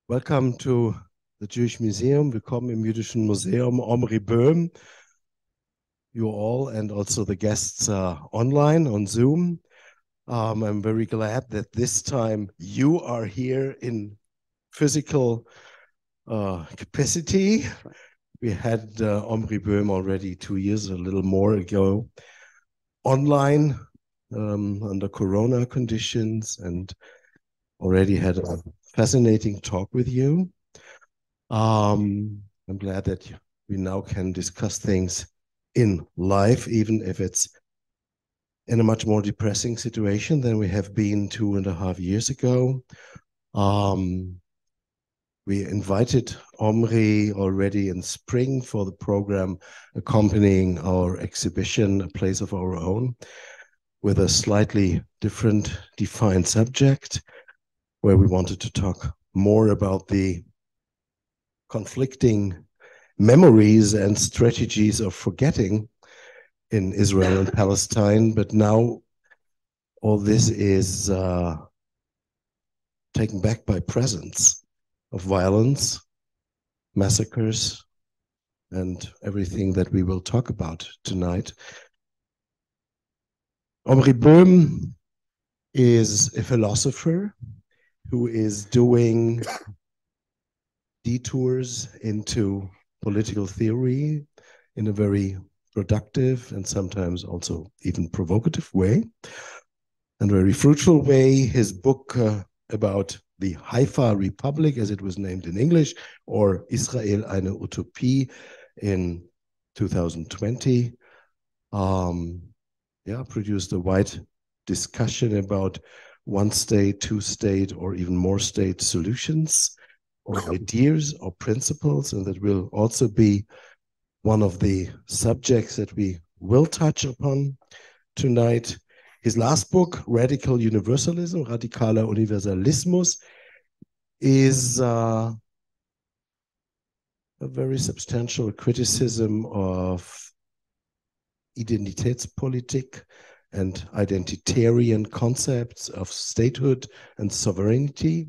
Welcome to the Jewish Museum. Willkommen im Jüdischen Museum Omri Boehm. You all and also the guests online on Zoom. I'm very glad that this time you are here in physical capacity. We had Omri Boehm already 2 years, a little more ago, online under Corona conditions, and already had a fascinating talk with you. I'm glad that we now can discuss things in live, even if it's in a much more depressing situation than we have been 2.5 years ago. We invited Omri already in spring for the program accompanying our exhibition, A Place of Our Own, with a slightly different defined subject, where we wanted to talk more about the conflicting memories and strategies of forgetting in Israel and Palestine. But now all this is taken back by presence of violence, massacres, and everything that we will talk about tonight. Omri Boehm is a philosopher who is doing detours into political theory in a very productive and sometimes also even provocative way, and very fruitful way. His book about the Haifa Republic, as it was named in English, or Israel, eine Utopie, in 2020, produced a wide discussion about one state, two state, or even more state solutions, or ideas or principles, and that will also be one of the subjects that we will touch upon tonight. His last book, Radical Universalism, Radikaler Universalismus, is a very substantial criticism of Identitätspolitik and identitarian concepts of statehood and sovereignty,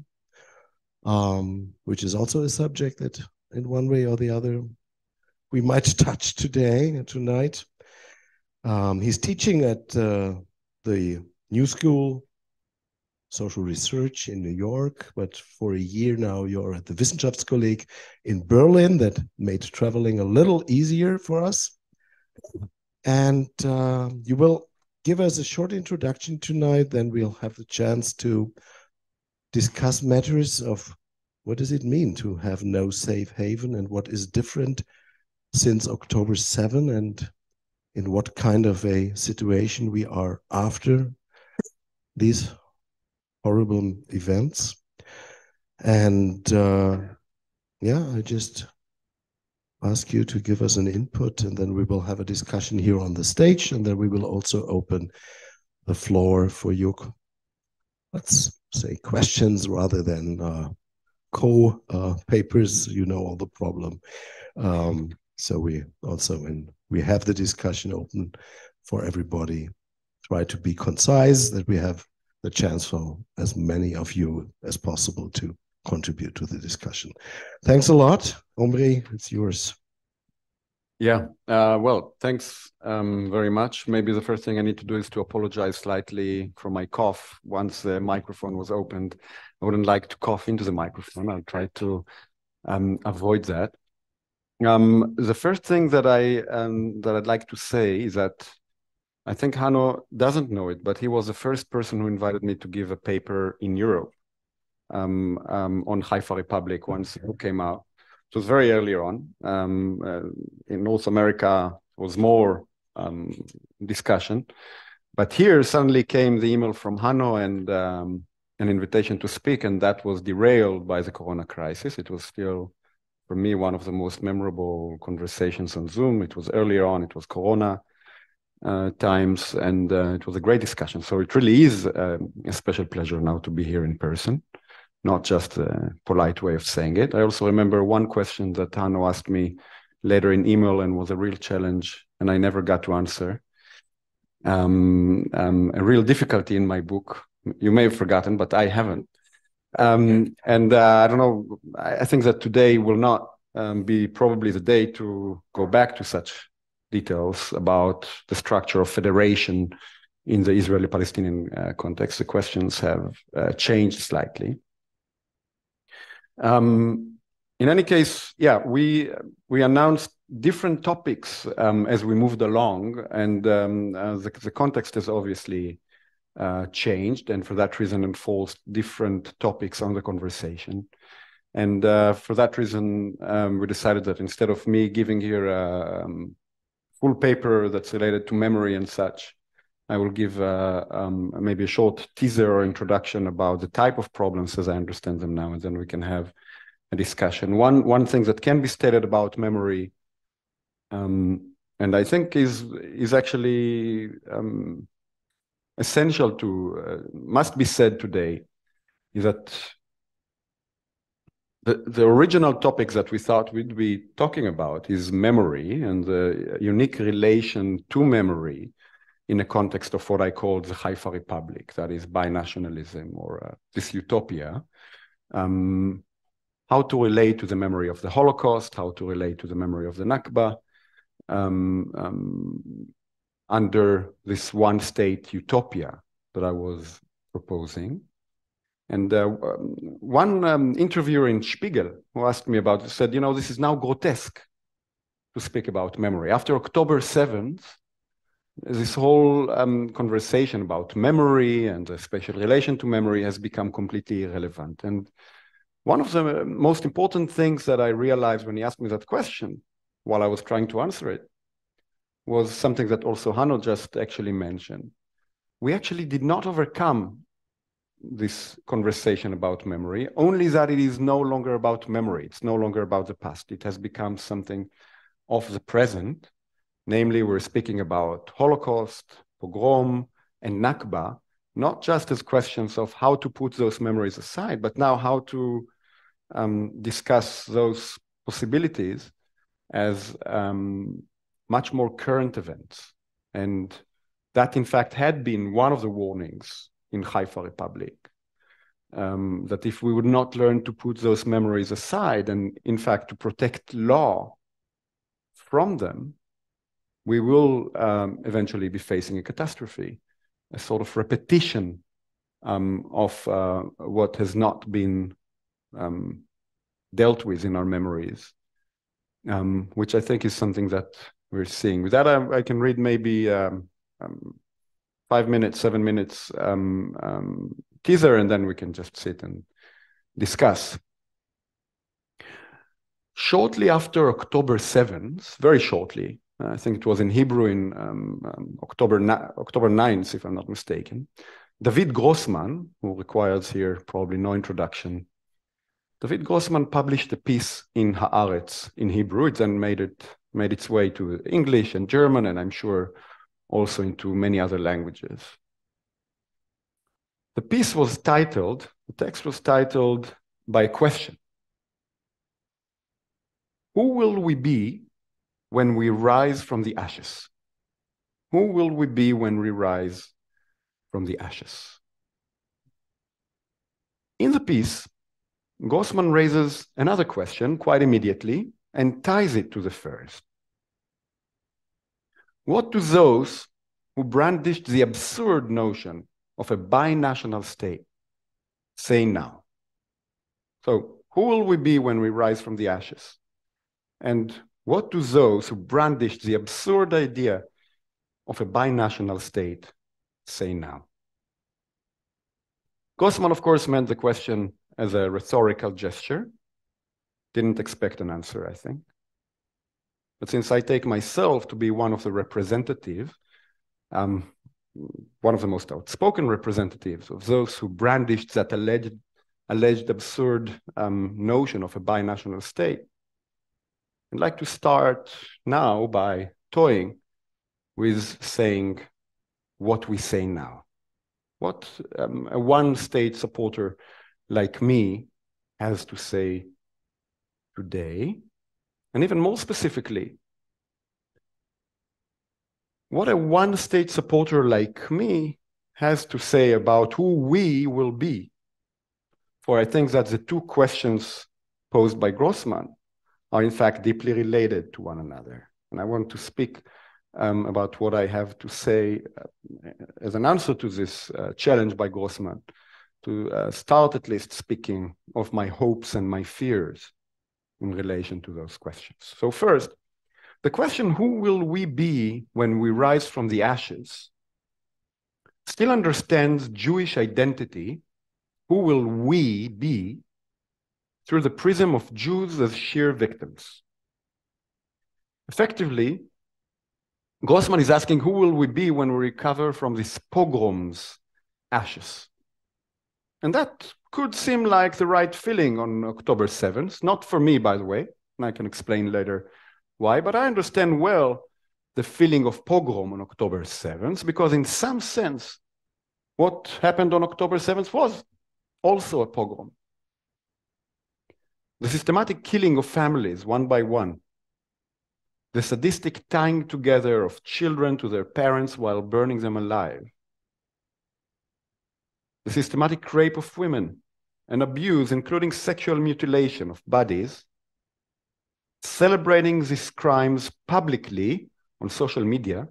which is also a subject that in one way or the other we might touch tonight. He's teaching at the New School Social Research in New York, but for a year now you're at the Wissenschaftskolleg in Berlin. That made traveling a little easier for us. And you will give us a short introduction tonight, then we'll have the chance to discuss matters of what does it mean to have no safe haven, and what is different since October 7, and in what kind of a situation we are after these horrible events. And I just ask you to give us an input, and then we will have a discussion here on the stage, and then we will also open the floor for your, let's say, questions rather than papers. You know all the problem. So we also, when we have the discussion open for everybody, try to be concise, that we have the chance for as many of you as possible to contribute to the discussion. Thanks a lot. Omri, it's yours. Yeah, well, thanks very much. Maybe the first thing I need to do is to apologize slightly for my cough. Once the microphone was opened, I wouldn't like to cough into the microphone. I'll try to avoid that. The first thing that I'd like to say is that I think Hanno doesn't know it, but he was the first person who invited me to give a paper in Europe on Haifa Republic once it came out. It was very early on. In North America, it was more discussion. But here suddenly came the email from Hanno and an invitation to speak, and that was derailed by the Corona crisis. It was still, for me, one of the most memorable conversations on Zoom. It was earlier on, it was Corona times, and it was a great discussion. So it really is a special pleasure now to be here in person, not just a polite way of saying it. I also remember one question that Hanno asked me later in email and was a real challenge, and I never got to answer. A real difficulty in my book, you may have forgotten, but I haven't. I don't know, I think that today will not be probably the day to go back to such details about the structure of federation in the Israeli-Palestinian context. The questions have changed slightly. In any case, yeah, we announced different topics as we moved along, and the context has obviously changed, and for that reason enforced different topics on the conversation. And for that reason, we decided that instead of me giving here a full paper that's related to memory and such, I will give maybe a short teaser or introduction about the type of problems as I understand them now, and then we can have a discussion. One thing that can be stated about memory, and I think is actually essential to, must be said today, is that the original topics that we thought we'd be talking about is memory and the unique relation to memory in a context of what I call the Haifa Republic, that is binationalism or this utopia. How to relate to the memory of the Holocaust, how to relate to the memory of the Nakba, under this one-state utopia that I was proposing. And one interviewer in Spiegel who asked me about it said, you know, this is now grotesque to speak about memory. After October 7th, this whole conversation about memory and a special relation to memory has become completely irrelevant. And one of the most important things that I realized when he asked me that question while I was trying to answer it was something that also Hanno just actually mentioned. We actually did not overcome this conversation about memory, only that it is no longer about memory. It's no longer about the past. It has become something of the present. Namely, we're speaking about Holocaust, pogrom, and Nakba, not just as questions of how to put those memories aside, but now how to discuss those possibilities as much more current events. And that, in fact, had been one of the warnings in Haifa Republic, that if we would not learn to put those memories aside and, in fact, to protect law from them, we will eventually be facing a catastrophe, a sort of repetition of what has not been dealt with in our memories, which I think is something that we're seeing. With that, I can read maybe 5 minutes, 7 minutes teaser, and then we can just sit and discuss. Shortly after October 7th, very shortly, I think it was in Hebrew in October 9th, if I'm not mistaken, David Grossman, who requires here probably no introduction, David Grossman published a piece in Haaretz in Hebrew. It then made its way to English and German, and I'm sure also into many other languages. The piece was titled, the text was titled by a question. Who will we be when we rise from the ashes? Who will we be when we rise from the ashes? In the piece, Grossman raises another question quite immediately and ties it to the first. What do those who brandished the absurd notion of a binational state say now? So, who will we be when we rise from the ashes? And what do those who brandished the absurd idea of a binational state say now? Grossman, of course, meant the question as a rhetorical gesture. Didn't expect an answer, I think. But since I take myself to be one of the representatives, one of the most outspoken representatives of those who brandished that alleged absurd notion of a binational state, I'd like to start now by toying with saying what we say now. What a one-state supporter like me has to say today, and even more specifically, what a one-state supporter like me has to say about who we will be for I think that the two questions posed by Grossman are in fact deeply related to one another. And I want to speak about what I have to say as an answer to this challenge by Grossman, to start at least speaking of my hopes and my fears in relation to those questions. So first, the question, who will we be when we rise from the ashes, still understands Jewish identity, who will we be, through the prism of Jews as sheer victims. Effectively, Grossman is asking, who will we be when we recover from this pogrom's ashes? And that could seem like the right feeling on October 7th, not for me, by the way, and I can explain later why, but I understand well the feeling of pogrom on October 7th, because in some sense, what happened on October 7th was also a pogrom. The systematic killing of families one by one, the sadistic tying together of children to their parents while burning them alive, the systematic rape of women and abuse, including sexual mutilation of bodies, celebrating these crimes publicly on social media,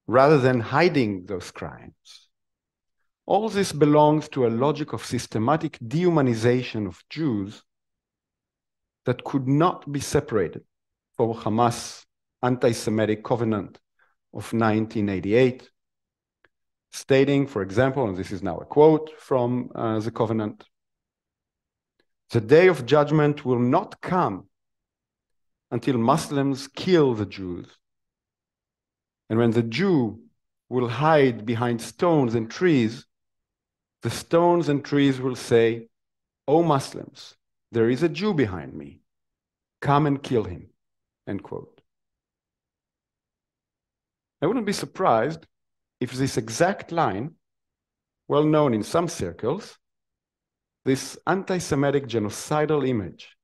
rather than hiding those crimes. All this belongs to a logic of systematic dehumanization of Jews that could not be separated from Hamas' anti-Semitic covenant of 1988, stating, for example, and this is now a quote from the covenant, "The day of judgment will not come until Muslims kill the Jews. And when the Jew will hide behind stones and trees, the stones and trees will say, 'O Muslims, there is a Jew behind me. Come and kill him.'" End quote. I wouldn't be surprised if this exact line, well known in some circles, this anti-Semitic genocidal image,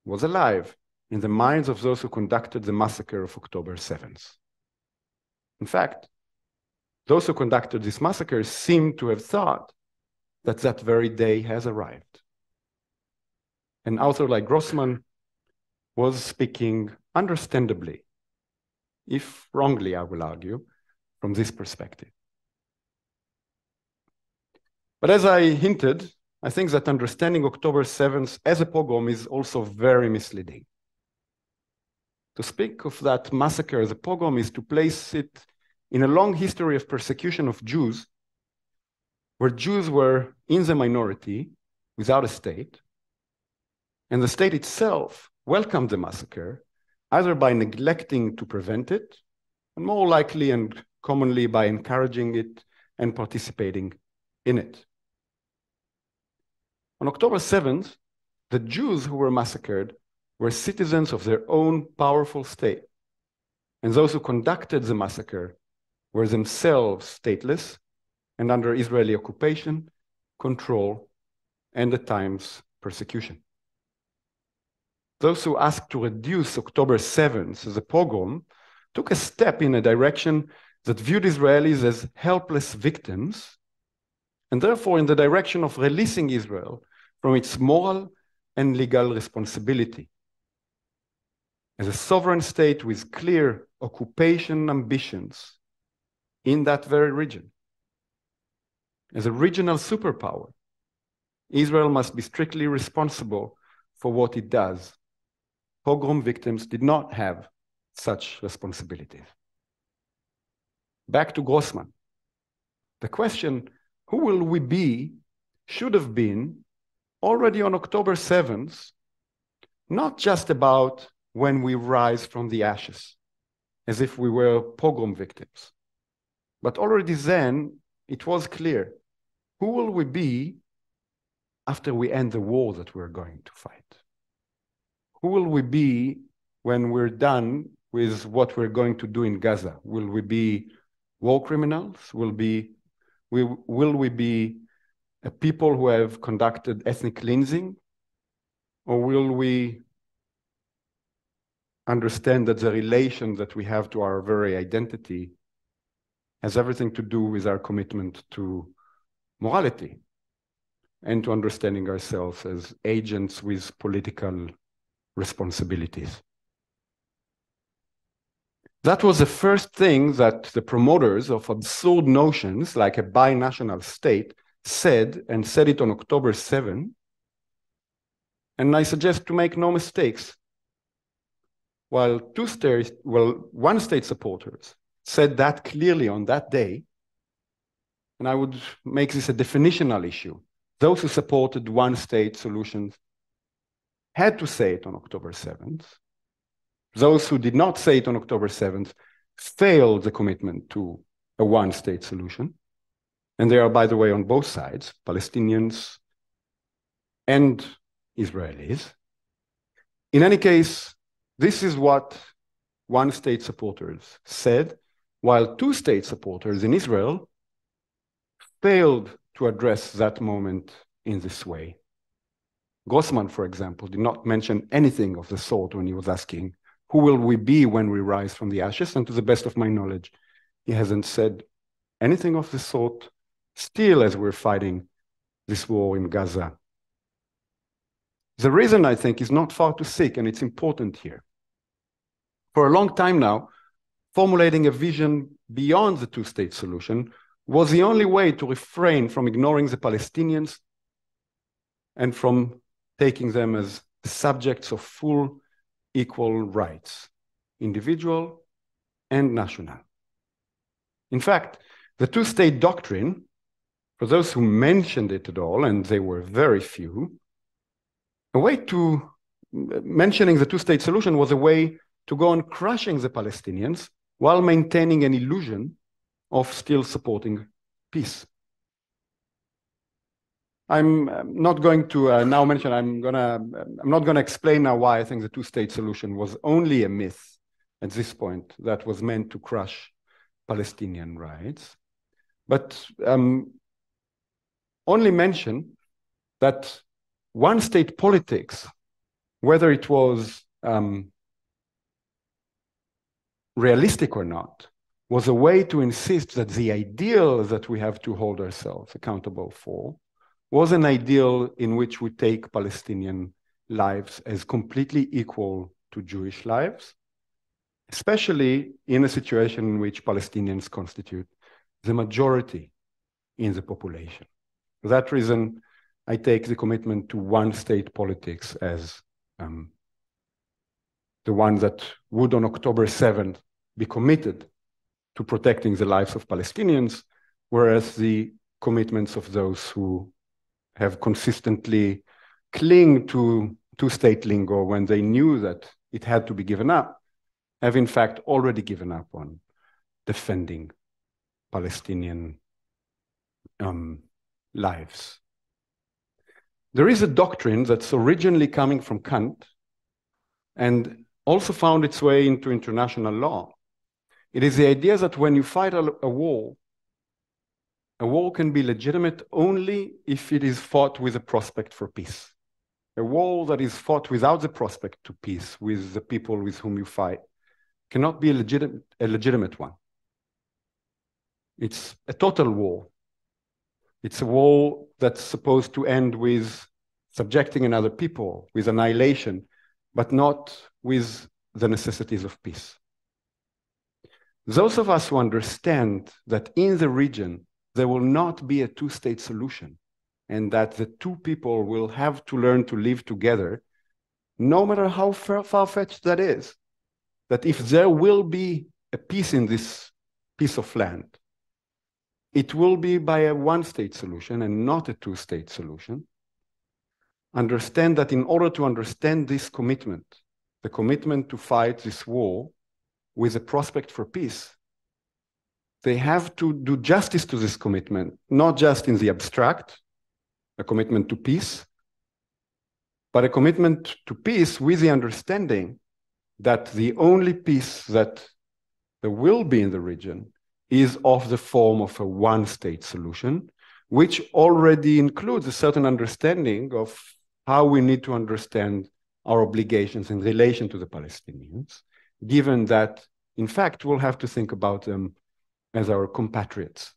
was alive in the minds of those who conducted the massacre of October 7th. In fact, those who conducted this massacre seem to have thought that that very day has arrived. An author like Grossman was speaking understandably, if wrongly, I will argue, from this perspective. But as I hinted, I think that understanding October 7th as a pogrom is also very misleading. To speak of that massacre as a pogrom is to place it in a long history of persecution of Jews, where Jews were in the minority without a state, and the state itself welcomed the massacre, either by neglecting to prevent it, and more likely and commonly by encouraging it and participating in it. On October 7th, the Jews who were massacred were citizens of their own powerful state, and those who conducted the massacre were themselves stateless and under Israeli occupation, control, and at times persecution. Those who asked to reduce October 7th as a pogrom took a step in a direction that viewed Israelis as helpless victims, and therefore in the direction of releasing Israel from its moral and legal responsibility as a sovereign state with clear occupation ambitions in that very region. As a regional superpower, Israel must be strictly responsible for what it does. Pogrom victims did not have such responsibilities. Back to Grossman. The question, who will we be, should have been already on October 7th, not just about when we rise from the ashes, as if we were pogrom victims. But already then, it was clear, who will we be after we end the war that we're going to fight? Who will we be when we're done with what we're going to do in Gaza? Will we be war criminals? Will we be a people who have conducted ethnic cleansing? Or will we understand that the relation that we have to our very identity has everything to do with our commitment to morality, and to understanding ourselves as agents with political responsibilities. That was the first thing that the promoters of absurd notions like a binational state said, and said it on October 7. And I suggest to make no mistakes. While one state supporters said that clearly on that day, and I would make this a definitional issue. Those who supported one state solutions had to say it on October 7th. Those who did not say it on October 7th failed the commitment to a one state solution. And they are, by the way, on both sides, Palestinians and Israelis. In any case, this is what one state supporters said, while two state supporters in Israel failed to address that moment in this way. Grossman, for example, did not mention anything of the sort when he was asking, who will we be when we rise from the ashes? And to the best of my knowledge, he hasn't said anything of the sort still as we're fighting this war in Gaza. The reason, I think, is not far to seek, and it's important here. For a long time now, formulating a vision beyond the two-state solution was the only way to refrain from ignoring the Palestinians and from taking them as subjects of full equal rights, individual and national. In fact, the two-state doctrine, for those who mentioned it at all, and they were very few, a way to mentioning the two-state solution was a way to go on crushing the Palestinians while maintaining an illusion of still supporting peace. I'm not going to now mention, I'm not going to explain now why I think the two-state solution was only a myth at this point that was meant to crush Palestinian rights, but only mention that one-state politics, whether it was realistic or not, was a way to insist that the ideal that we have to hold ourselves accountable for was an ideal in which we take Palestinian lives as completely equal to Jewish lives, especially in a situation in which Palestinians constitute the majority in the population. For that reason, I take the commitment to one-state politics as the one that would on October 7th be committed to protecting the lives of Palestinians, whereas the commitments of those who have consistently clung to two-state lingo when they knew that it had to be given up, have in fact already given up on defending Palestinian lives. There is a doctrine that's originally coming from Kant and also found its way into international law. It is the idea that when you fight a war can be legitimate only if it is fought with a prospect for peace. A war that is fought without the prospect to peace with the people with whom you fight cannot be a legitimate one. It's a total war. It's a war that's supposed to end with subjecting another people, with annihilation, but not with the necessities of peace. Those of us who understand that in the region there will not be a two-state solution and that the two people will have to learn to live together, no matter how far-fetched that is, that if there will be a peace in this piece of land, it will be by a one-state solution and not a two-state solution. Understand that in order to understand this commitment, the commitment to fight this war with a prospect for peace, they have to do justice to this commitment, not just in the abstract, a commitment to peace, but a commitment to peace with the understanding that the only peace that there will be in the region is of the form of a one-state solution, which already includes a certain understanding of how we need to understand our obligations in relation to the Palestinians, given that, in fact, we'll have to think about them as our compatriots.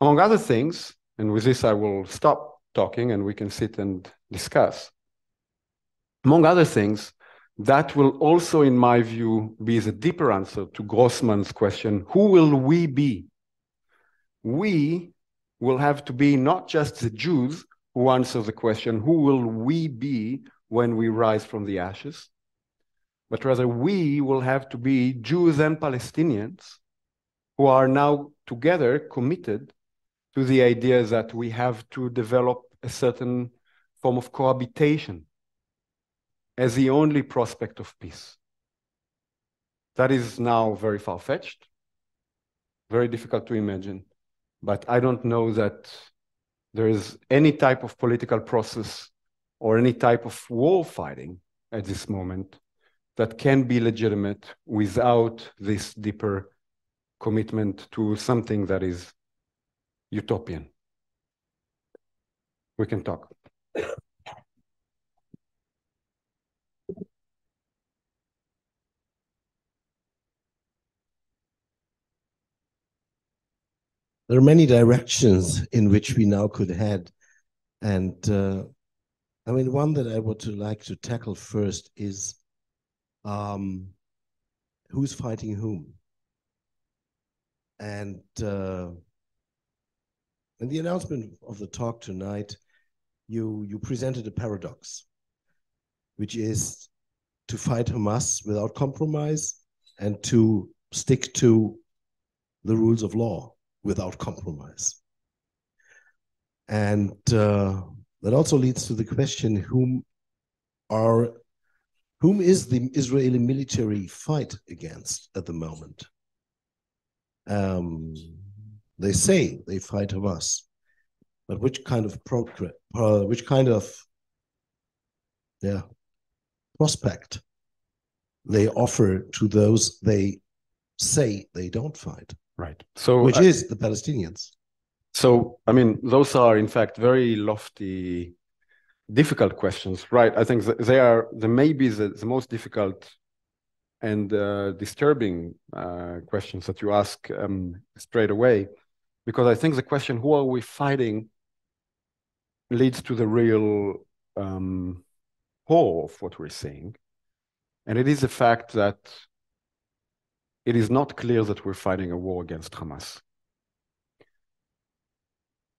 Among other things, and with this I will stop talking and we can sit and discuss. Among other things, that will also, in my view, be the deeper answer to Grossman's question, who will we be? We will have to be not just the Jews who answer the question, who will we be when we rise from the ashes? But rather we will have to be Jews and Palestinians who are now together committed to the idea that we have to develop a certain form of cohabitation as the only prospect of peace. That is now very far-fetched, very difficult to imagine, but I don't know that there is any type of political process or any type of war fighting at this moment that can be legitimate without this deeper commitment to something that is utopian. We can talk. There are many directions in which we now could head. And I mean, one that I would like to tackle first is who's fighting whom? And in the announcement of the talk tonight, you presented a paradox, which is to fight Hamas without compromise and to stick to the rules of law without compromise. And that also leads to the question, whom is the Israeli military fight against at the moment? They say they fight Hamas, but which kind of prospect they offer to those they say they don't fight? Right. So, which is the Palestinians. So, I mean, those are in fact very lofty, difficult questions, right? I think they may be the most difficult and disturbing questions that you ask straight away, because I think the question, who are we fighting, leads to the real core of what we're saying. And it is the fact that it is not clear that we're fighting a war against Hamas.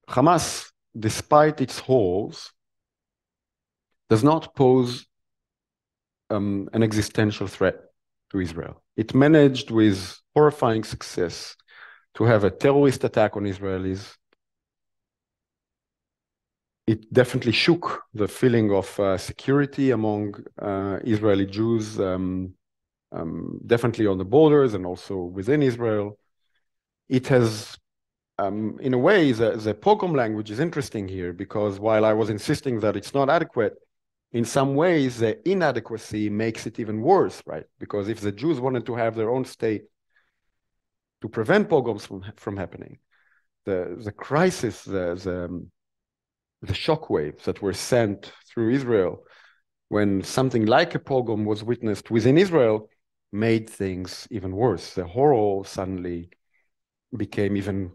Hamas, despite its horrors, does not pose an existential threat to Israel. It managed with horrifying success to have a terrorist attack on Israelis. It definitely shook the feeling of security among Israeli Jews, definitely on the borders and also within Israel. It has, in a way, the pogrom language is interesting here, because while I was insisting that it's not adequate, in some ways the inadequacy makes it even worse, right? Because if the Jews wanted to have their own state to prevent pogroms from happening, the crisis, the shockwaves that were sent through Israel when something like a pogrom was witnessed within Israel made things even worse. The horror suddenly became even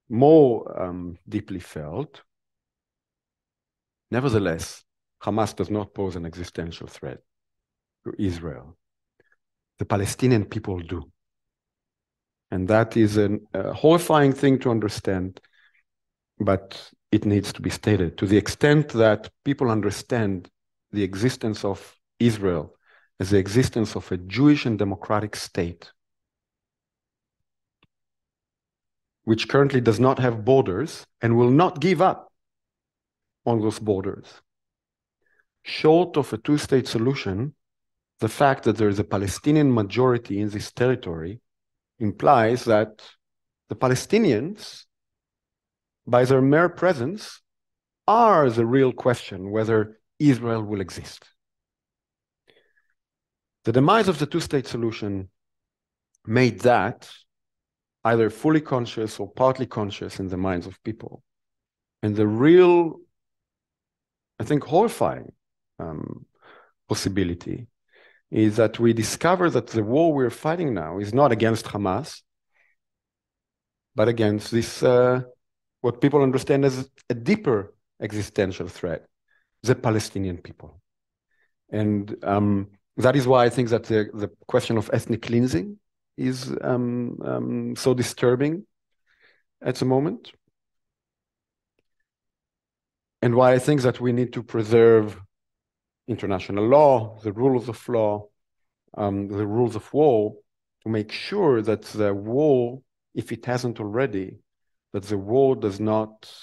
more deeply felt. Nevertheless, Hamas does not pose an existential threat to Israel. The Palestinian people do. And that is a horrifying thing to understand, but it needs to be stated. To the extent that people understand the existence of Israel as the existence of a Jewish and democratic state, which currently does not have borders and will not give up on those borders. Short of a two-state solution, the fact that there is a Palestinian majority in this territory implies that the Palestinians, by their mere presence, are the real question whether Israel will exist. The demise of the two-state solution made that either fully conscious or partly conscious in the minds of people. And the real, I think, horrifying possibility is that we discover that the war we're fighting now is not against Hamas, but against this what people understand as a deeper existential threat, the Palestinian people. And that is why I think that the question of ethnic cleansing is so disturbing at the moment. And why I think that we need to preserve international law, the rules of law, the rules of war, to make sure that the war, if it hasn't already, that the war does not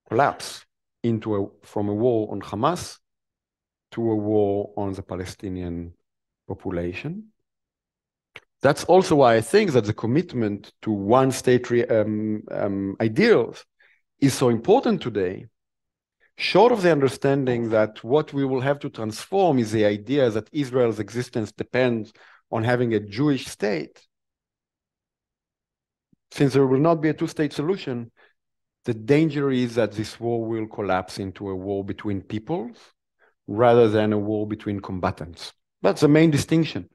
collapse from a war on Hamas to a war on the Palestinian population. That's also why I think that the commitment to one-state ideals is so important today, short of the understanding that what we will have to transform is the idea that Israel's existence depends on having a Jewish state. Since there will not be a two-state solution, the danger is that this war will collapse into a war between peoples rather than a war between combatants. That's the main distinction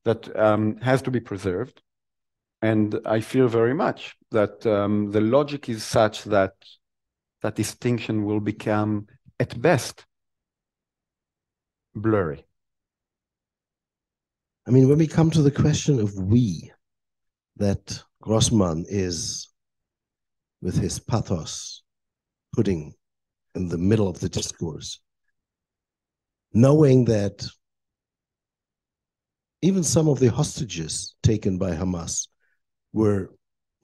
that has to be preserved. And I feel very much that the logic is such that that distinction will become, at best, blurry. I mean, when we come to the question of we, that Grossman is, with his pathos, putting in the middle of the discourse, knowing that even some of the hostages taken by Hamas were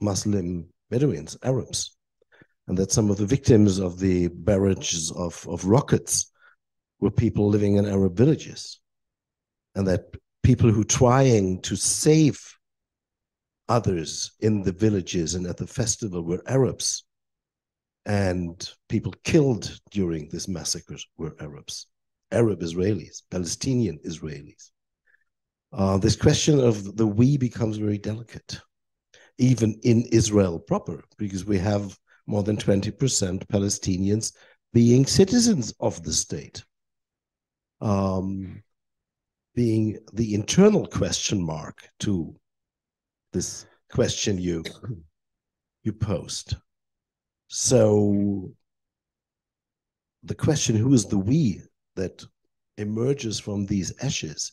Muslim Bedouins, Arabs, and that some of the victims of the barrages of rockets were people living in Arab villages, and that people who trying to save others in the villages and at the festival were Arabs, and people killed during this massacre were Arabs, Arab Israelis, Palestinian Israelis. This question of the we becomes very delicate, even in Israel proper, because we have more than 20% Palestinians being citizens of the state, being the internal question mark to this question you posed. So the question, who is the we that emerges from these ashes,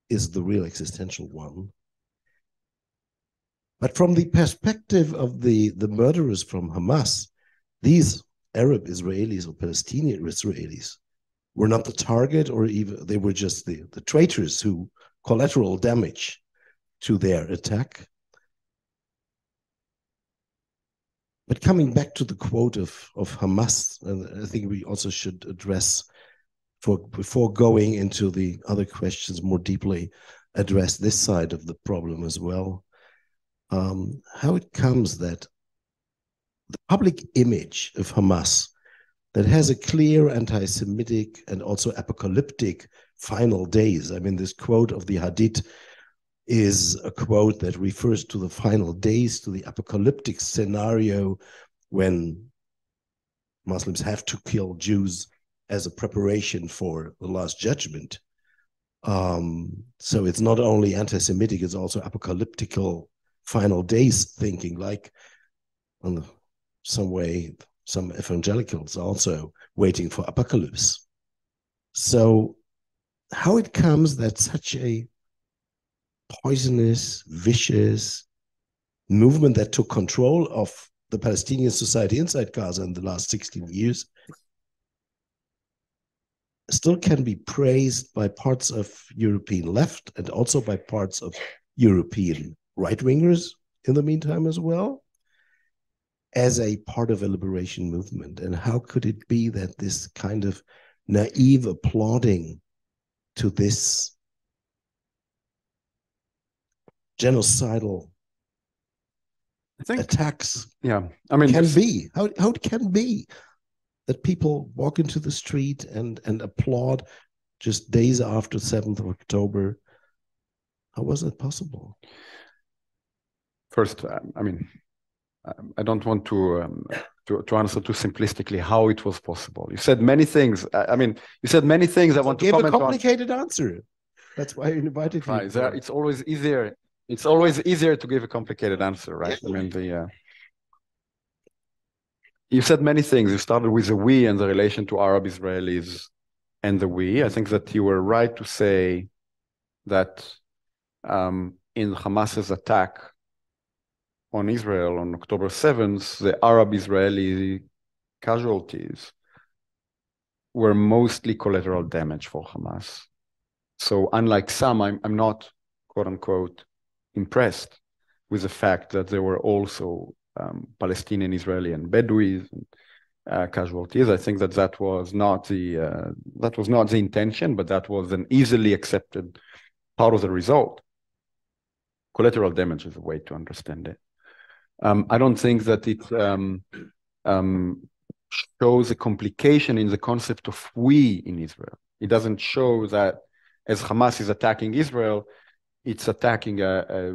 is the real existential one. But from the perspective of the murderers from Hamas, these Arab Israelis or Palestinian Israelis were not the target, or even they were just the traitors who collateral damage to their attack. But coming back to the quote of Hamas, I think we also should address, before going into the other questions more deeply, address this side of the problem as well. How it comes that the public image of Hamas, that has a clear anti-Semitic and also apocalyptic final days. I mean, this quote of the Hadith is a quote that refers to the final days, to the apocalyptic scenario when Muslims have to kill Jews as a preparation for the Last Judgment. So it's not only anti-Semitic, it's also apocalyptical final days thinking, like in some way, some evangelicals also waiting for apocalypse. So how it comes that such a poisonous, vicious movement that took control of the Palestinian society inside Gaza in the last 16 years still can be praised by parts of European left and also by parts of European right-wingers in the meantime as well, as a part of a liberation movement? And how could it be that this kind of naive applauding to this genocidal attacks I mean, can be? How it can be that people walk into the street and applaud just days after 7th of October? How was that possible? First, I mean, I don't want to answer too simplistically how it was possible. You said many things. I mean, you said many things. I want to comment on. Give a complicated answer. That's why I invited you. Right. It's always easier. It's always easier to give a complicated answer, right? I mean, You said many things. You started with the we and the relation to Arab Israelis and the we. I think that you were right to say that in Hamas's attack on Israel on October 7th, the Arab Israeli casualties were mostly collateral damage for Hamas. So unlike some, I'm not, quote unquote, impressed with the fact that there were also Palestinian, Israeli, and Bedouins casualties. I think that was not the intention, but that was an easily accepted part of the result. Collateral damage is a way to understand it. I don't think that it shows a complication in the concept of we in Israel. It doesn't show that as Hamas is attacking Israel, it's attacking a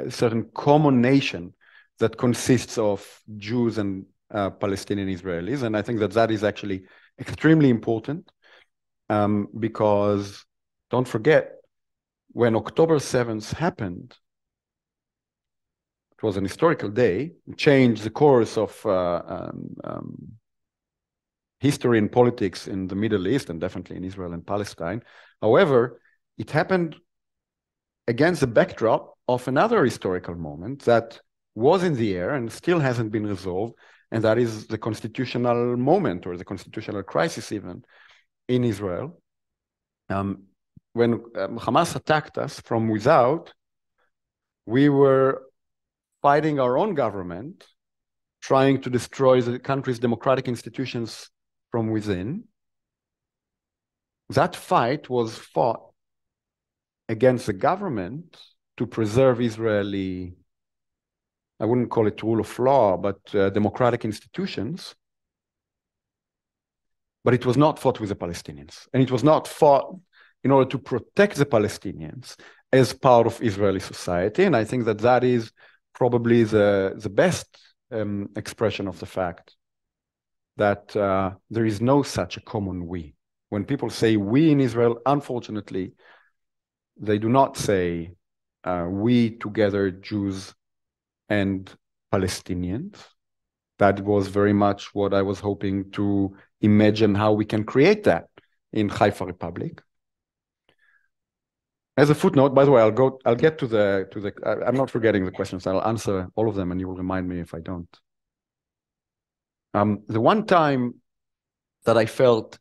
certain common nation that consists of Jews and Palestinian Israelis. And I think that is actually extremely important because don't forget, when October 7th happened, it was an historical day, it changed the course of history and politics in the Middle East and definitely in Israel and Palestine. However, it happened against the backdrop of another historical moment that was in the air and still hasn't been resolved, and that is the constitutional moment or the constitutional crisis even in Israel. When Hamas attacked us from without, we were fighting our own government, trying to destroy the country's democratic institutions from within. That fight was fought against the government to preserve Israeli, I wouldn't call it rule of law, but democratic institutions. But it was not fought with the Palestinians. And it was not fought in order to protect the Palestinians as part of Israeli society. And I think that is probably the best expression of the fact that there is no such a common we. When people say we in Israel, unfortunately, they do not say we together, Jews and Palestinians. That was very much what I was hoping to imagine how we can create that in Haifa Republic. As a footnote, by the way, I'll get to the I'm not forgetting the questions. I'll answer all of them and you will remind me if I don't. The one time that I felt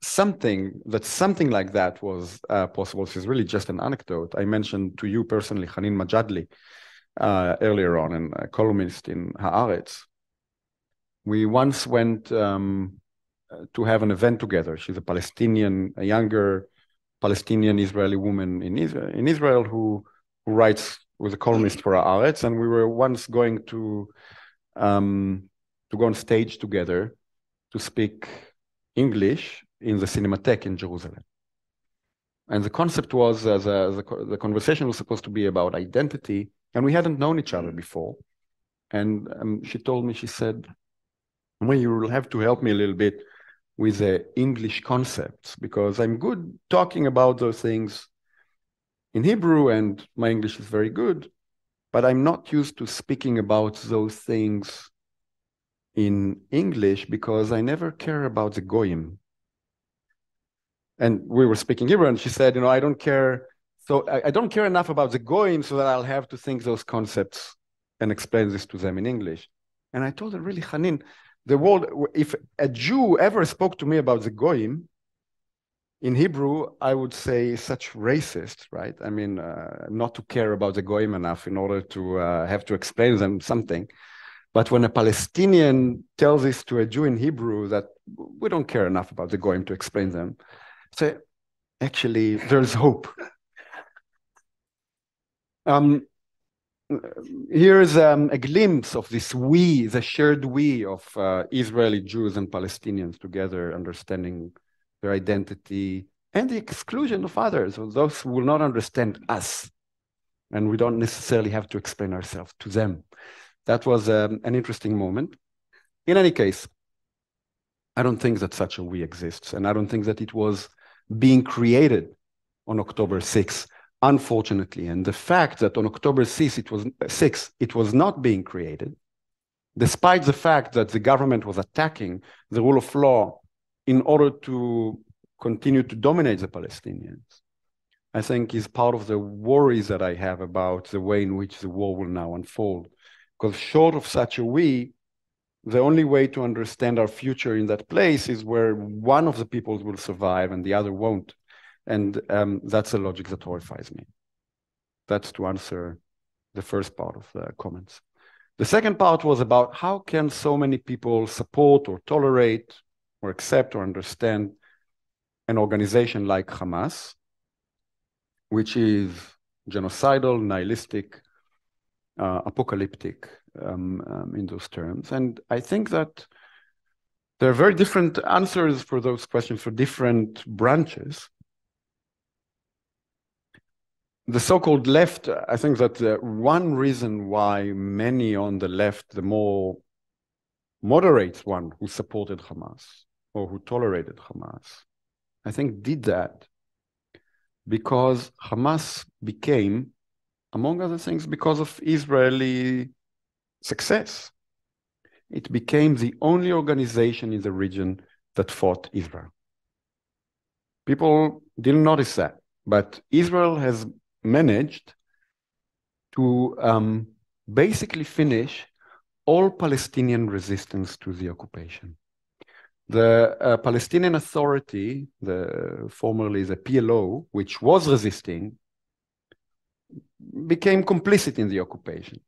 something like that was possible, this is really just an anecdote. I mentioned to you personally, Hanin Majadli, earlier on, and a columnist in Haaretz. We once went to have an event together. She's a younger Palestinian Israeli woman in Israel who writes, was a columnist for Haaretz, and we were once going to go on stage together to speak English in the Cinematheque in Jerusalem. And the concept was, the conversation was supposed to be about identity, and we hadn't known each other before. And she told me, she said, well, you will have to help me a little bit with the English concepts, because I'm good talking about those things in Hebrew, and my English is very good, but I'm not used to speaking about those things in English because I never care about the goyim. And we were speaking Hebrew, and she said, I don't care. So I don't care enough about the goyim so that I'll have to think those concepts and explain this to them in English. And I told her, really, Hanin, the world, if a Jew ever spoke to me about the goyim in Hebrew, I would say such racist, right? I mean, not to care about the goyim enough in order to have to explain them something. But when a Palestinian tells this to a Jew in Hebrew, that we don't care enough about the goyim to explain them, so actually there's hope. Here's a glimpse of this we, the shared we of Israeli Jews and Palestinians together, understanding their identity and the exclusion of others, or those who will not understand us. And we don't necessarily have to explain ourselves to them. That was an interesting moment. In any case, I don't think that such a we exists, and I don't think that it was being created on October 6th. Unfortunately, and the fact that on October 6th it was not being created despite the fact that the government was attacking the rule of law in order to continue to dominate the Palestinians, I think is part of the worries that I have about the way in which the war will now unfold. Because short of such a we, the only way to understand our future in that place is where one of the peoples will survive and the other won't. And that's a logic that horrifies me. That's to answer the first part of the comments. The second part was about how can so many people support or tolerate or accept or understand an organization like Hamas, which is genocidal, nihilistic, apocalyptic in those terms. And I think that there are very different answers for those questions for different branches. The so-called left, I think that one reason why many on the left, the more moderate one who supported Hamas or who tolerated Hamas, I think did that because Hamas became, among other things, because of Israeli success. It became the only organization in the region that fought Israel. People didn't notice that, but Israel has managed to basically finish all Palestinian resistance to the occupation. The Palestinian Authority, formerly the PLO, which was resisting, became complicit in the occupation.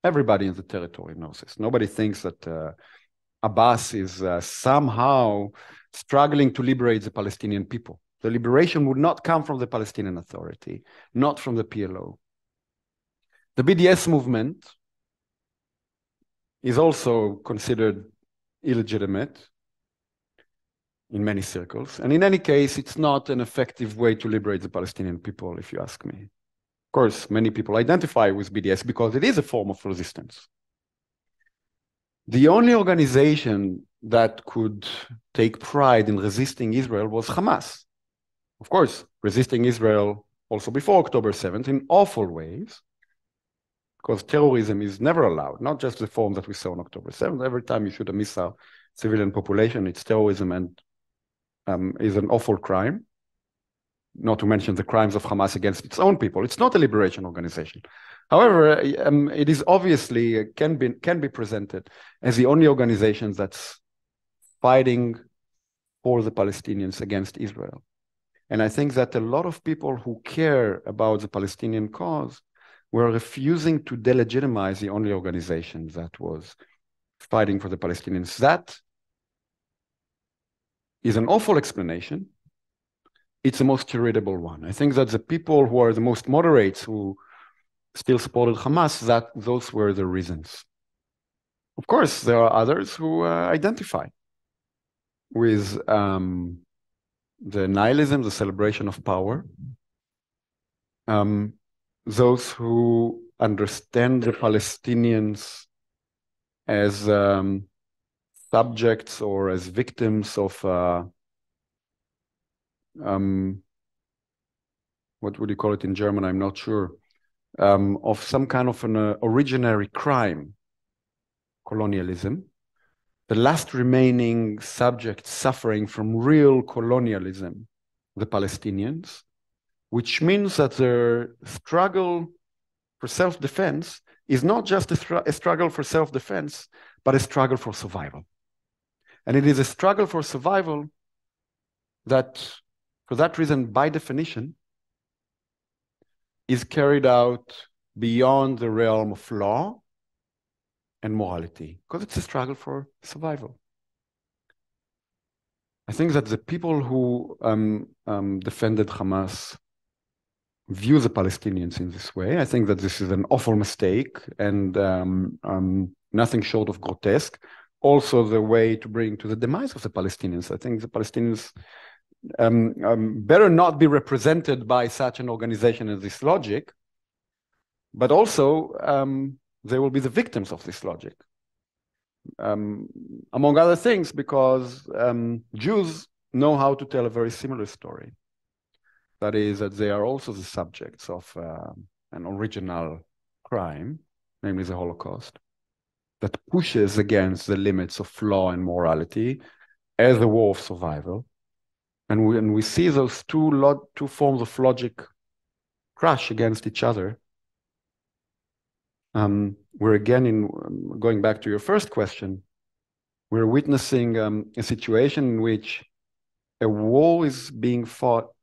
Everybody in the territory knows this. Nobody thinks that Abbas is somehow struggling to liberate the Palestinian people. The liberation would not come from the Palestinian Authority, not from the PLO. The BDS movement is also considered illegitimate in many circles. And in any case, it's not an effective way to liberate the Palestinian people, if you ask me. Of course, many people identify with BDS because it is a form of resistance. The only organization that could take pride in resisting Israel was Hamas. Of course, resisting Israel also before October 7th in awful ways, because terrorism is never allowed, not just the form that we saw on October 7th. Every time you shoot a missile, civilian population, it's terrorism and is an awful crime. Not to mention the crimes of Hamas against its own people. It's not a liberation organization. However, it is obviously, can be presented as the only organization that's fighting for the Palestinians against Israel. And I think that a lot of people who care about the Palestinian cause were refusing to delegitimize the only organization that was fighting for the Palestinians. That is an awful explanation. It's the most charitable one. I think that the people who are the most moderates who still supported Hamas, those were the reasons. Of course, there are others who identify with the nihilism, the celebration of power. Those who understand the Palestinians as subjects or as victims of what would you call it in German? I'm not sure. Of some kind of an originary crime, colonialism. The last remaining subject suffering from real colonialism, the Palestinians, which means that their struggle for self-defense is not just a struggle for self-defense, but a struggle for survival. And it is a struggle for survival that, for that reason, by definition, is carried out beyond the realm of law and morality, because it's a struggle for survival. I think that the people who defended Hamas view the Palestinians in this way. I think that this is an awful mistake and nothing short of grotesque. Also the way to bring to the demise of the Palestinians. I think the Palestinians better not be represented by such an organization as this logic, but also they will be the victims of this logic. Among other things, because Jews know how to tell a very similar story. That is, that they are also the subjects of an original crime, namely the Holocaust. that pushes against the limits of law and morality as a war of survival. And we see those two forms of logic crash against each other. We're again going back to your first question, we're witnessing a situation in which a war is being fought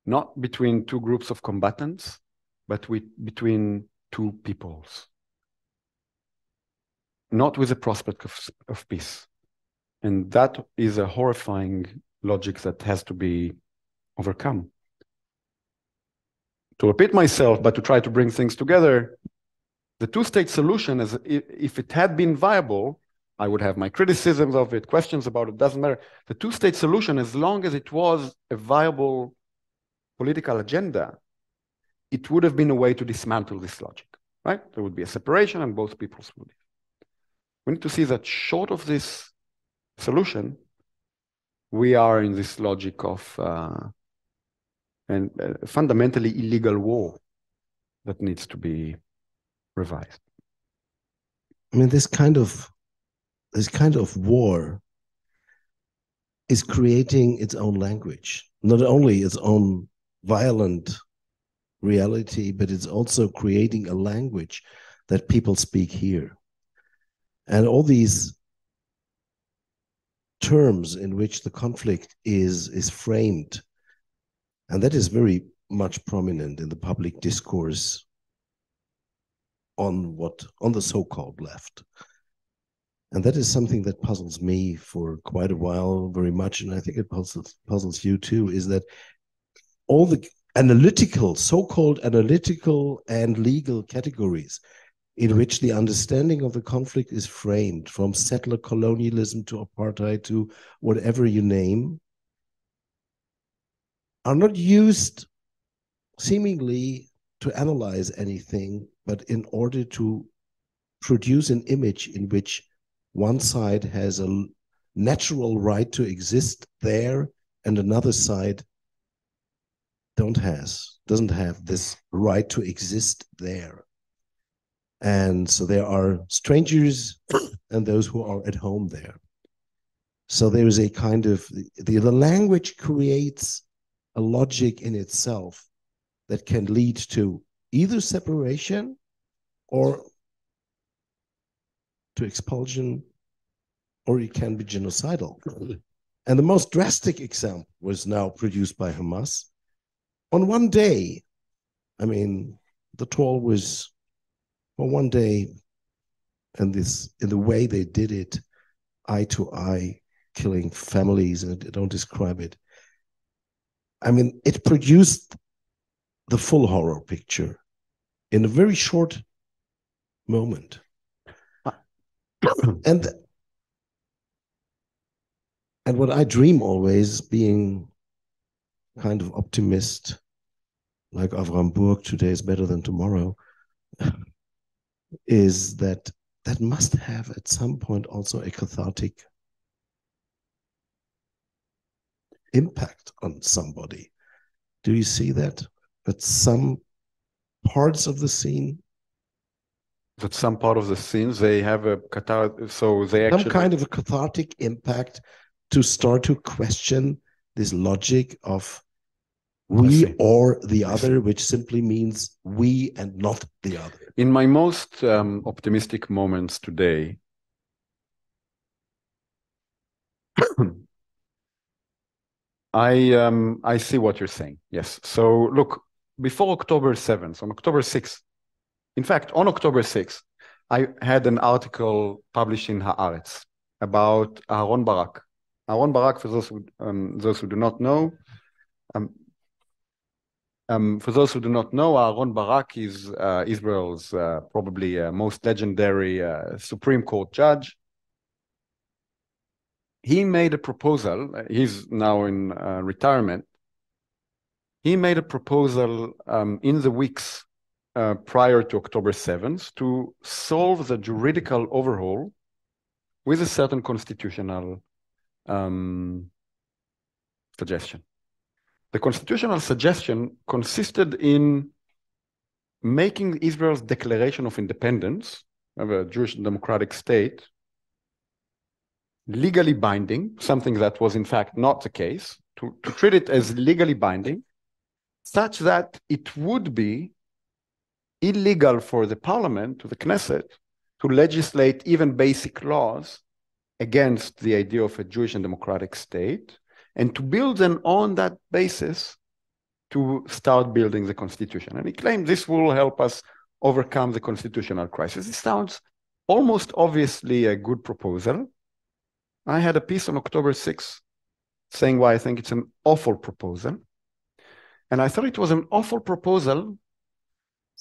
not between two groups of combatants, but between two peoples, not with the prospect of peace. And that is a horrifying logic that has to be overcome. To repeat myself, but to try to bring things together, the two-state solution, if it had been viable, I would have my criticisms of it, questions about it, doesn't matter. The two-state solution, as long as it was a viable political agenda, it would have been a way to dismantle this logic, right? There would be a separation and both peoples would live. We need to see that short of this solution, we are in this logic of fundamentally illegal war that needs to be revised. I mean, this kind of war is creating its own language, not only its own violent reality, but it's also creating a language that people speak here. And all these terms in which the conflict is framed, and that is very much prominent in the public discourse on the so-called left. And that is something that puzzles me for quite a while very much, and I think it puzzles you too, is that all the so-called analytical and legal categories in which the understanding of the conflict is framed, from settler colonialism to apartheid to whatever you name, are not used seemingly to analyze anything, but in order to produce an image in which one side has a natural right to exist there and another side doesn't have this right to exist there. And so there are strangers and those who are at home there. So there is a kind of, the language creates a logic in itself that can lead to either separation or to expulsion, or it can be genocidal. And the most drastic example was now produced by Hamas. On one day, I mean, the toll was for one day, and this, in the way they did it, eye to eye, killing families, and I don't describe it. I mean, it produced the full horror picture in a very short moment. And what I dream always, being kind of optimist, like Avram Burg, today is better than tomorrow, is that must have at some point also a cathartic impact on somebody. Do you see that? At some parts of the scene? That some part of the scenes, they have a cathartic, so they some actually... kind of a cathartic impact to start to question this logic of we or the other, which simply means we and not the other. In my most optimistic moments today, I see what you're saying. Yes. So look, before October 7th, on October 6th, in fact, on October 6th, I had an article published in Haaretz about Aharon Barak. Aharon Barak, for those who do not know, Aharon Barak is Israel's probably most legendary Supreme Court judge. He made a proposal. He's now in retirement. He made a proposal in the weeks prior to October 7th to solve the juridical overhaul with a certain constitutional suggestion. The constitutional suggestion consisted in making Israel's declaration of independence of a Jewish democratic state, legally binding, something that was in fact not the case, to treat it as legally binding, such that it would be illegal for the parliament, to the Knesset, to legislate even basic laws against the idea of a Jewish and democratic state, and to build then on that basis to start building the constitution. And he claimed this will help us overcome the constitutional crisis. It sounds almost obviously a good proposal. I had a piece on October 6th saying why I think it's an awful proposal. And I thought it was an awful proposal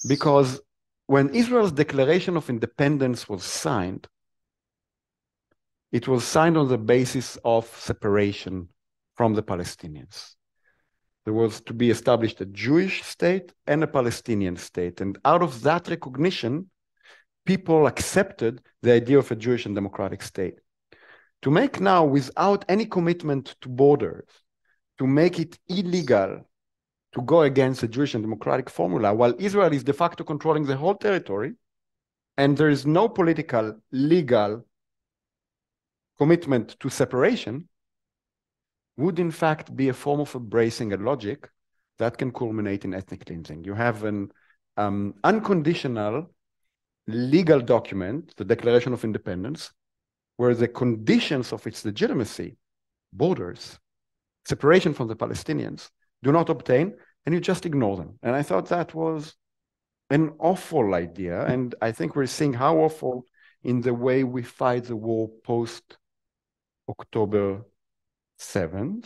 because when Israel's Declaration of Independence was signed, it was signed on the basis of separation from the Palestinians. There was to be established a Jewish state and a Palestinian state. And out of that recognition, people accepted the idea of a Jewish and democratic state. To make now, without any commitment to borders, to make it illegal to go against the Jewish and democratic formula, while Israel is de facto controlling the whole territory, and there is no political, legal commitment to separation, would in fact be a form of embracing a logic that can culminate in ethnic cleansing. You have an unconditional legal document, the Declaration of Independence, where the conditions of its legitimacy, borders, separation from the Palestinians, do not obtain, and you just ignore them. And I thought that was an awful idea, and I think we're seeing how awful in the way we fight the war post-October 7th,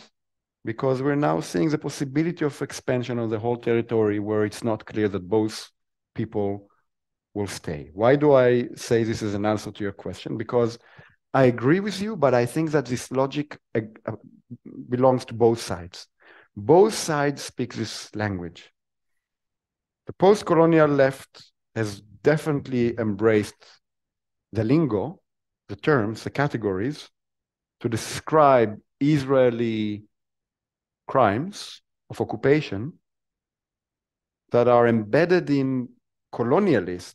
because we're now seeing the possibility of expansion of the whole territory where it's not clear that both people will stay. Why do I say this is an answer to your question? Because I agree with you, but I think that this logic belongs to both sides. Both sides speak this language. The post-colonial left has definitely embraced the lingo, the terms, the categories, to describe Israeli crimes of occupation that are embedded in colonialist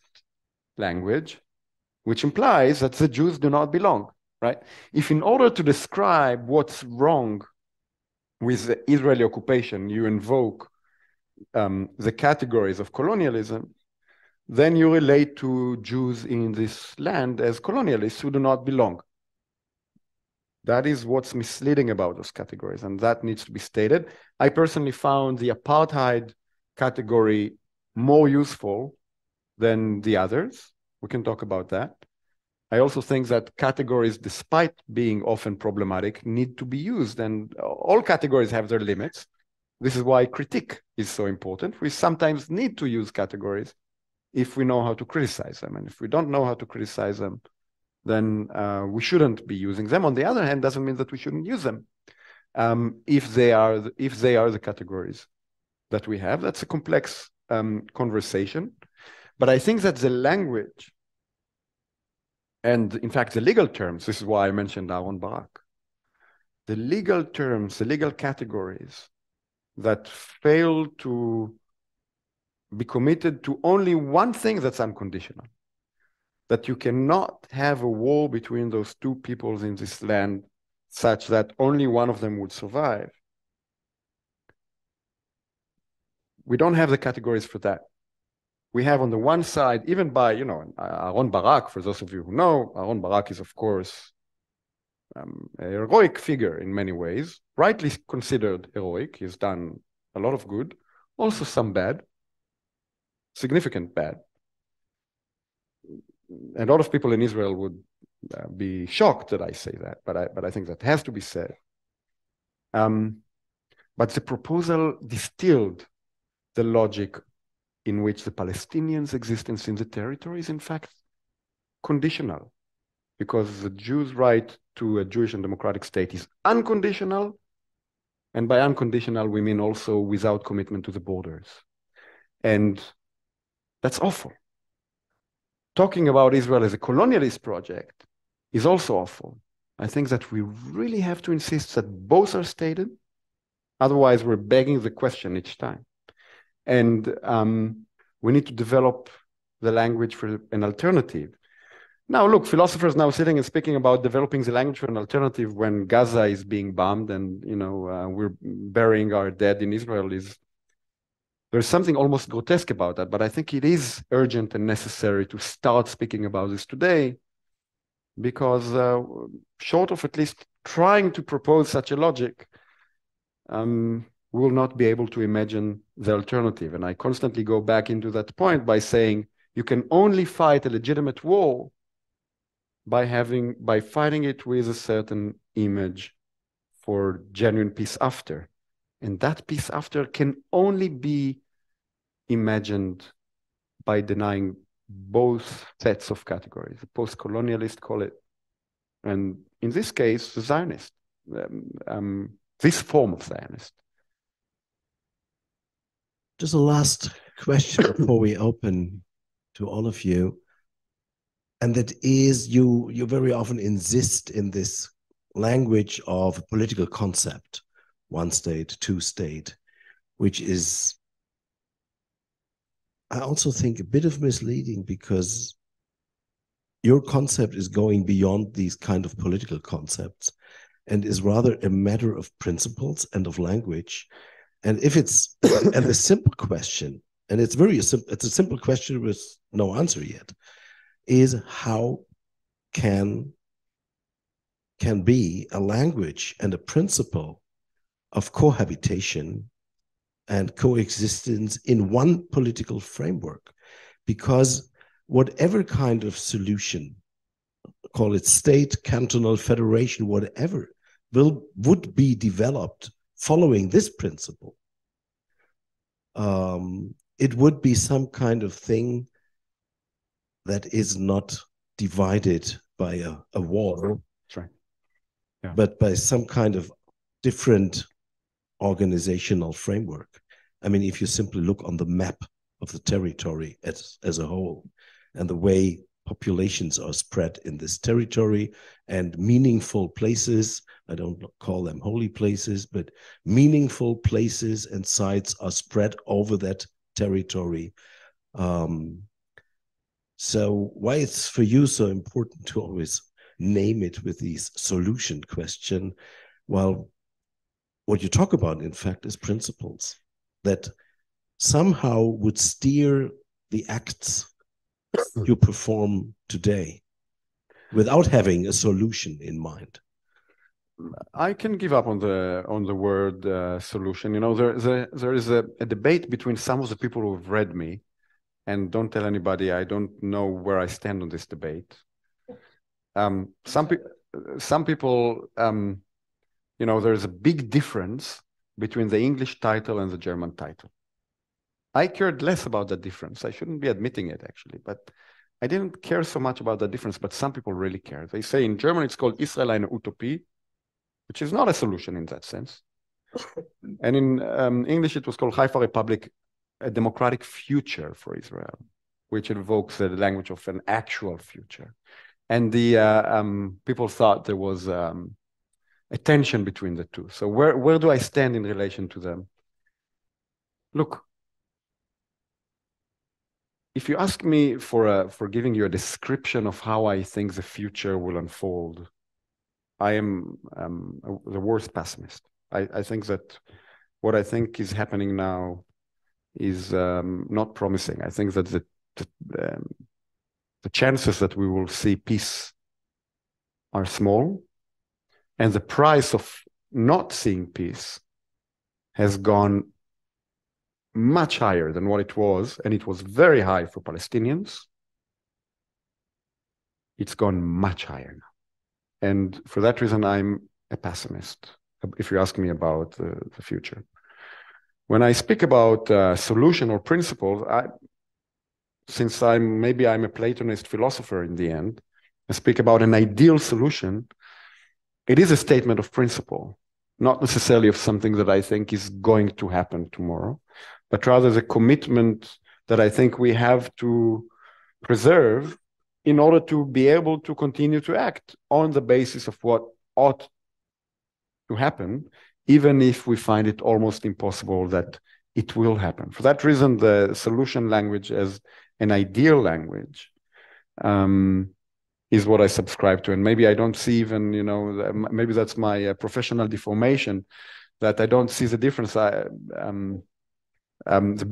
language, which implies that the Jews do not belong, right? If in order to describe what's wrong with the Israeli occupation, you invoke the categories of colonialism, then you relate to Jews in this land as colonialists who do not belong. That is what's misleading about those categories, and that needs to be stated. I personally found the apartheid category more useful than the others. We can talk about that. I also think that categories, despite being often problematic, need to be used, and all categories have their limits. This is why critique is so important. We sometimes need to use categories if we know how to criticize them, and if we don't know how to criticize them, then we shouldn't be using them. On the other hand, doesn't mean that we shouldn't use them if they are the categories that we have. That's a complex conversation. But I think that the language and, in fact, the legal terms, this is why I mentioned Aaron Barak, the legal terms, the legal categories that fail to be committed to only one thing that's unconditional, that you cannot have a war between those two peoples in this land such that only one of them would survive. We don't have the categories for that. We have on the one side, even by, Aaron Barak, for those of you who know, Aaron Barak is, of course, a heroic figure in many ways, rightly considered heroic. He's done a lot of good, also some bad, significant bad. A lot of people in Israel would be shocked that I say that, but I think that has to be said. But the proposal distilled the logic in which the Palestinians' existence in the territory is in fact conditional, because the Jews' right to a Jewish and democratic state is unconditional, and by unconditional we mean also without commitment to the borders. And that's awful. Talking about Israel as a colonialist project is also awful. I think that we really have to insist that both are stated, otherwise we're begging the question each time. And we need to develop the language for an alternative. Now, look, philosophers now sitting and speaking about developing the language for an alternative when Gaza is being bombed and, we're burying our dead in Israel there's something almost grotesque about that, but I think it is urgent and necessary to start speaking about this today, because short of at least trying to propose such a logic, we will not be able to imagine the alternative. And I constantly go back into that point by saying you can only fight a legitimate war by fighting it with a certain image for genuine peace after. And that peace after can only be imagined by denying both sets of categories. The post-colonialists call it, and in this case, the Zionist, this form of Zionist. Just a last question before we open to all of you. And that is, you very often insist in this language of a political concept, one state, two state, which is, I also think, a bit of misleading, because your concept is going beyond these kind of political concepts and is rather a matter of principles and of language. And if it's and the simple question, and it's a simple question with no answer yet, is how can be a language and a principle of cohabitation and coexistence in one political framework? Because whatever kind of solution, call it state, cantonal, federation, whatever, would be developed following this principle, it would be some kind of thing that is not divided by a wall. That's right. Yeah. But by some kind of different organizational framework. I mean, if you simply look on the map of the territory as a whole, and the way populations are spread in this territory, and meaningful places, I don't call them holy places, but meaningful places and sites are spread over that territory. So why it's for you so important to always name it with these solution question, while what you talk about, in fact, is principles that somehow would steer the acts you perform today without having a solution in mind. I can give up on the word solution. There is a debate between some of the people who have read me, and don't tell anybody, I don't know where I stand on this debate. Some people, there's a big difference between the English title and the German title. I cared less about that difference. I shouldn't be admitting it, actually, but I didn't care so much about that difference, but some people really care. They say in German it's called Israel eine Utopie, which is not a solution in that sense. And in English it was called Haifa Republic, a democratic future for Israel, which invokes the language of an actual future. And the people thought there was a tension between the two. So where do I stand in relation to them? Look, if you ask me for giving you a description of how I think the future will unfold, I am the worst pessimist. I think that what I think is happening now is not promising. I think that the chances that we will see peace are small, and the price of not seeing peace has gone much higher than what it was, and it was very high for Palestinians. It's gone much higher now. And for that reason, I'm a pessimist, if you ask me about the future. When I speak about solution or principles, since maybe I'm a Platonist philosopher in the end, I speak about an ideal solution. It is a statement of principle, not necessarily of something that I think is going to happen tomorrow, but rather the commitment that I think we have to preserve in order to be able to continue to act on the basis of what ought to happen, even if we find it almost impossible that it will happen. For that reason, the solution language as an ideal language is what I subscribe to. And maybe I don't see even, maybe that's my professional deformation, that I don't see the difference. The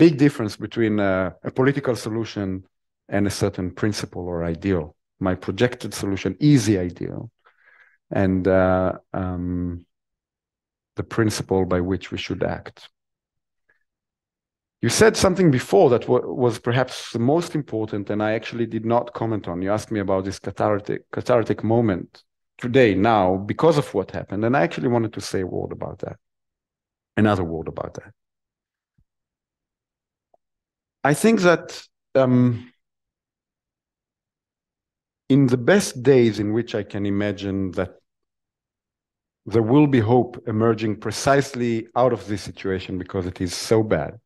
big difference between a political solution and a certain principle or ideal. My projected solution is the ideal, and the principle by which we should act. You said something before that was perhaps the most important, and I actually did not comment on. You asked me about this cathartic moment today, now, because of what happened, and I actually wanted to say a word about that, another word about that. I think that in the best days in which I can imagine that there will be hope emerging precisely out of this situation because it is so bad,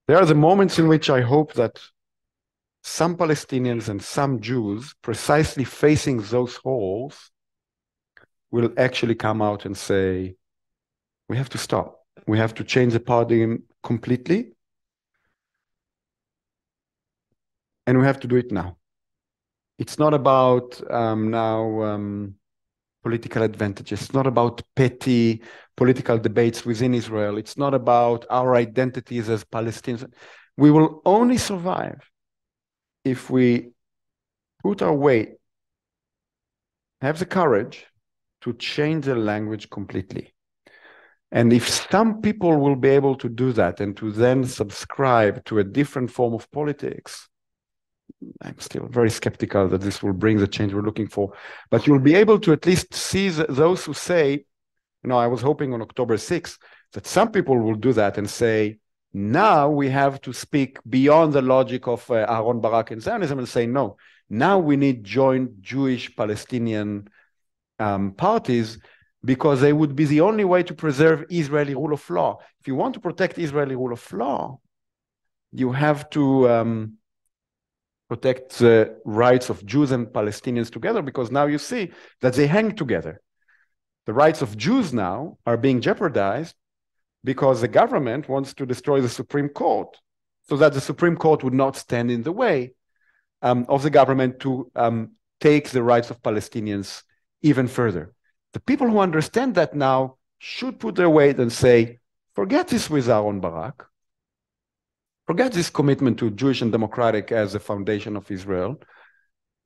there are the moments in which I hope that some Palestinians and some Jews, precisely facing those holes, will actually come out and say, we have to stop. We have to change the paradigm completely. And we have to do it now. It's not about political advantages. It's not about petty political debates within Israel. It's not about our identities as Palestinians. We will only survive if we put our weight, have the courage to change the language completely. And if some people will be able to do that and to then subscribe to a different form of politics, I'm still very skeptical that this will bring the change we're looking for. But you'll be able to at least see those who say, I was hoping on October 6th that some people will do that and say, now we have to speak beyond the logic of Aaron Barak and Zionism and say, no, now we need joint Jewish-Palestinian parties, because they would be the only way to preserve Israeli rule of law. If you want to protect Israeli rule of law, you have to protect the rights of Jews and Palestinians together, because now you see that they hang together. The rights of Jews now are being jeopardized because the government wants to destroy the Supreme Court, so that the Supreme Court would not stand in the way of the government to take the rights of Palestinians even further. The people who understand that now should put their weight and say, forget this with Aaron Barak. Forget this commitment to Jewish and democratic as the foundation of Israel.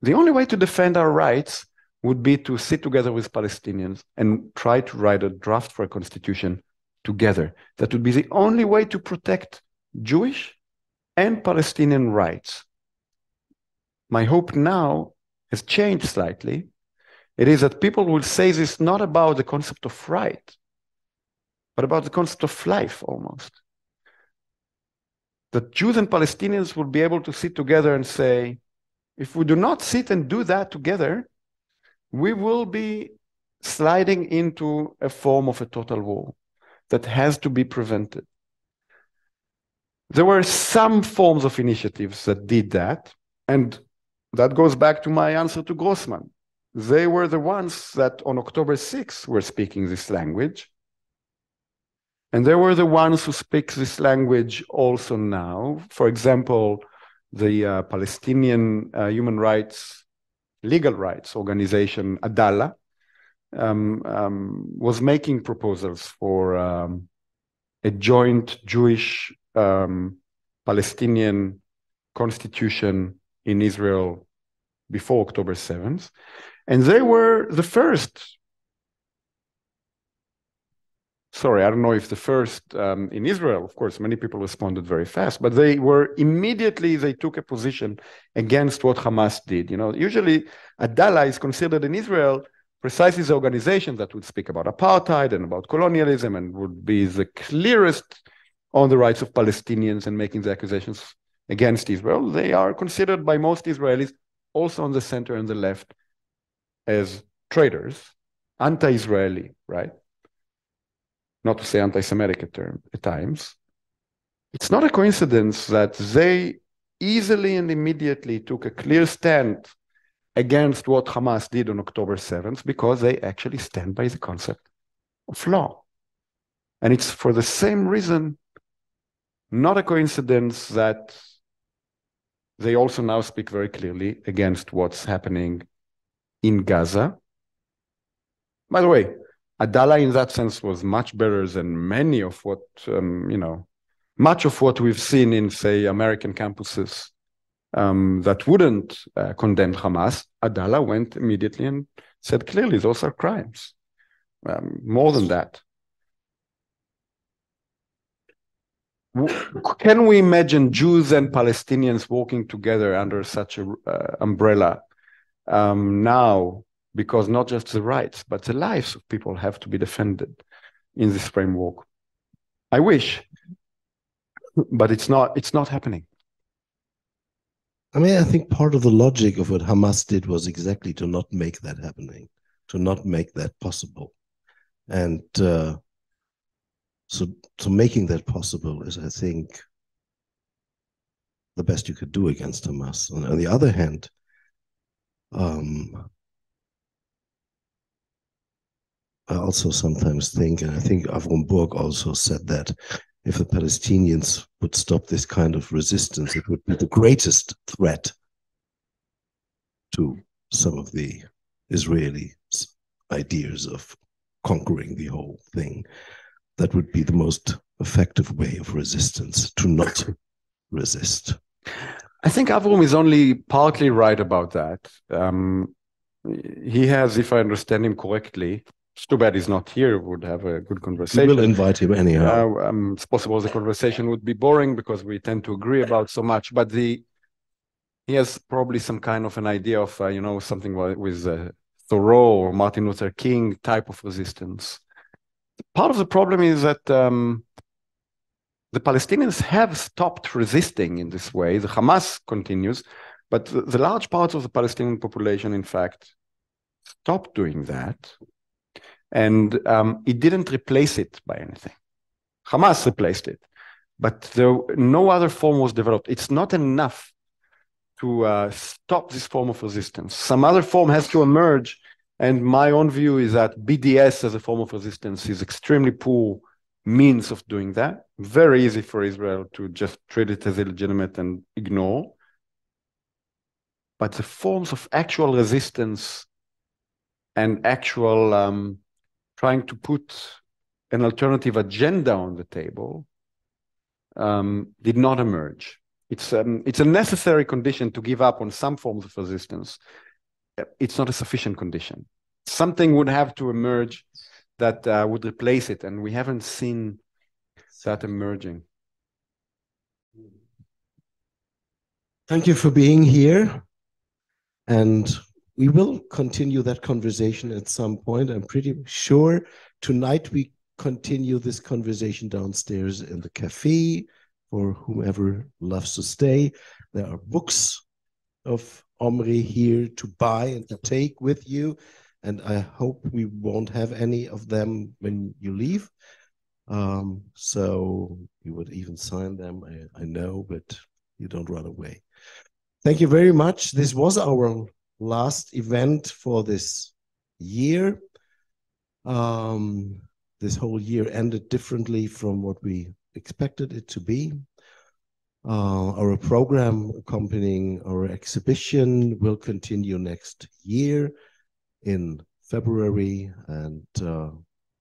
The only way to defend our rights would be to sit together with Palestinians and try to write a draft for a constitution together. That would be the only way to protect Jewish and Palestinian rights. My hope now has changed slightly. It is that people will say this not about the concept of right, but about the concept of life almost. That Jews and Palestinians will be able to sit together and say, if we do not sit and do that together, we will be sliding into a form of a total war that has to be prevented. There were some forms of initiatives that did that, and that goes back to my answer to Grossman. They were the ones that on October 6th were speaking this language. And they were the ones who speak this language also now. For example, the Palestinian human rights, legal rights organization, Adala, was making proposals for a joint Jewish Palestinian constitution in Israel before October 7th. And they were the first. Sorry, I don't know if the first in Israel, of course, many people responded very fast, but they took a position against what Hamas did. Usually Adala is considered in Israel precisely the organization that would speak about apartheid and about colonialism and would be the clearest on the rights of Palestinians and making the accusations against Israel. They are considered by most Israelis, also on the center and the left, as traitors, anti-Israeli, right? Not to say anti-Semitic at times. It's not a coincidence that they easily and immediately took a clear stand against what Hamas did on October 7th, because they actually stand by the concept of law. And it's for the same reason, not a coincidence that they also now speak very clearly against what's happening in Gaza. By the way, Adala in that sense was much better than many of what, much of what we've seen in, say, American campuses that wouldn't condemn Hamas. Adala went immediately and said clearly, those are crimes. More than that. Can we imagine Jews and Palestinians working together under such an umbrella now? Because not just the rights, but the lives of people have to be defended in this framework. I wish, but it's not happening. I mean, I think part of the logic of what Hamas did was exactly to not make that happening, to not make that possible. And so making that possible is, I think, the best you could do against Hamas. And on the other hand, I also sometimes think, and I think Avram Burg also said that, if the Palestinians would stop this kind of resistance, it would be the greatest threat to some of the Israeli ideas of conquering the whole thing. That would be the most effective way of resistance, to not resist. I think Avram is only partly right about that. He has, if I understand him correctly, it's too bad he's not here, would have a good conversation. We will invite him anyhow. It's possible the conversation would be boring because we tend to agree about so much, but he has probably some kind of an idea of, something with Thoreau or Martin Luther King type of resistance. Part of the problem is that the Palestinians have stopped resisting in this way. The Hamas continues, but the large part of the Palestinian population, in fact, stopped doing that. And it didn't replace it by anything. Hamas replaced it, but no other form was developed. It's not enough to stop this form of resistance. Some other form has to emerge, and my own view is that BDS as a form of resistance is extremely poor means of doing that. Very easy for Israel to just treat it as illegitimate and ignore. But the forms of actual resistance and actual trying to put an alternative agenda on the table did not emerge. It's a necessary condition to give up on some forms of resistance. It's not a sufficient condition. Something would have to emerge that would replace it, and we haven't seen that emerging. Thank you for being here, and we will continue that conversation at some point. I'm pretty sure tonight we continue this conversation downstairs in the cafe for whomever loves to stay. There are books of Omri here to buy and to take with you, and I hope we won't have any of them when you leave. So you would even sign them, I know, but you don't run away. Thank you very much. This was our last event for this year. This whole year ended differently from what we expected it to be. Our program accompanying our exhibition will continue next year in February, and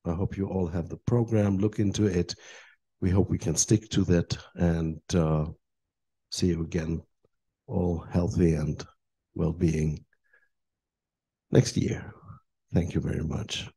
I hope you all have the program, look into it. We hope we can stick to that, and see you again, all healthy and well-being next year. Thank you very much.